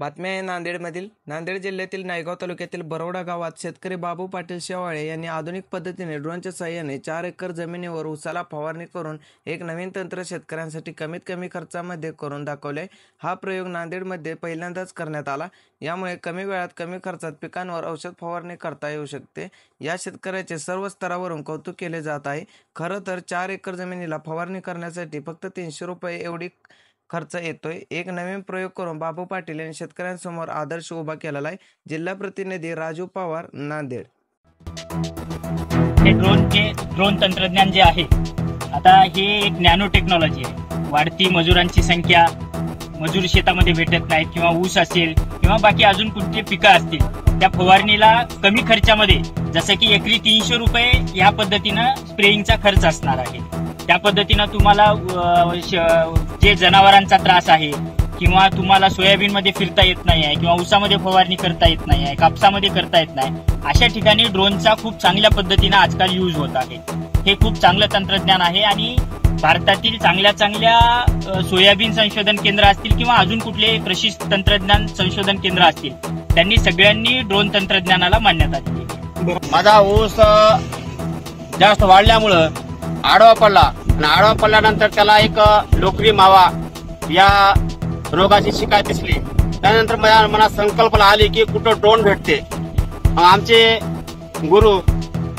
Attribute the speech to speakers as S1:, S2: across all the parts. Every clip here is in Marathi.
S1: बातमी आहे नांदेडमधील. नांदेड जिल्ह्यातील नायगाव तालुक्यातील बरोडा गावात शेतकरी बाबू पाटील शेवाळे यांनी आधुनिक पद्धतीने ड्रोनच्या साहाय्याने 4 एकर जमिनीवर ऊसाला फवारणी करून एक नवीन तंत्र शेतकऱ्यांसाठी कमीत कमी खर्चामध्ये करून दाखवले. हा प्रयोग नांदेडमध्ये पहिल्यांदाच करण्यात आला. यामुळे कमी वेळात कमी खर्चात पिकांवर औषध फवारणी करता येऊ शकते. या शेतकऱ्याचे सर्व स्तरावरून कौतुक केले जात आहे. खरं तर 4 एकर जमिनीला फवारणी करण्यासाठी फक्त 300 रुपये एवढी खर्च येतोय. एक नवीन प्रयोग करून बाबू पाटील यांनी शेतकऱ्यांसमोर आदर्श उभा केलेला आहे. जिल्हा प्रतिनिधी राजू पवार, नांदेड.
S2: हे ड्रोन तंत्रज्ञान जे आहे, आता हे एक नॅनो टेक्नॉलॉजी आहे. वाढती मजुरांची संख्या, मजूर शेतामध्ये भेटत नाहीत किंवा ऊस असेल किंवा बाकी अजून कुठली पिकं असतील, त्या फवारणीला कमी खर्चामध्ये, जसं की एकरी 300 रुपये या पद्धतीनं स्प्रेइंगचा खर्च असणार आहे. त्या पद्धतीनं तुम्हाला जे जनावरांचा त्रास आहे किंवा तुम्हाला सोयाबीन मध्ये फिरता येत नाही आहे किंवा ऊसामध्ये फवारणी करता येत नाही आहे, कापसामध्ये करता येत नाही, अशा ठिकाणी ड्रोनचा खूप चांगल्या पद्धतीनं आजकाल यूज होत आहे. हे खूप चांगलं तंत्रज्ञान आहे आणि भारतातील चांगल्या सोयाबीन संशोधन केंद्र असतील किंवा अजून कुठले कृषी तंत्रज्ञान संशोधन केंद्र असतील, त्यांनी सगळ्यांनी ड्रोन तंत्रज्ञानाला मान्यता दिली.
S3: माझा ऊस जास्त वाढल्यामुळं आडवा पडला आणि आडवा पडल्यानंतर त्याला एक लोकरी मावा या रोगाची शिकायत दिसली. त्यानंतर माझ्या मनात संकल्पना आली की कुठं ड्रोन भेटते. आमचे गुरु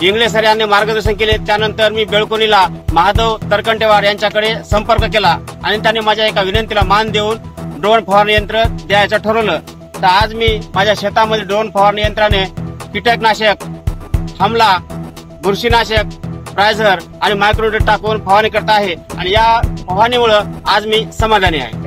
S3: इंगळे सर यांनी मार्गदर्शन केले. त्यानंतर मी बेळकोणीला महादेव तरकंटेवार यांच्याकडे संपर्क केला आणि त्यांनी माझ्या एका विनंतीला मान देऊन ड्रोन फवारणी यंत्र द्यायचं ठरवलं. तर आज मी माझ्या शेतामध्ये ड्रोन फवारणी यंत्राने कीटकनाशक, हमला, बुरशीनाशक, प्रायझर आणि मायक्रोडेट टाकून फवारणी करत आहे आणि या फवारणीमुळे आज मी समाधानी आहे.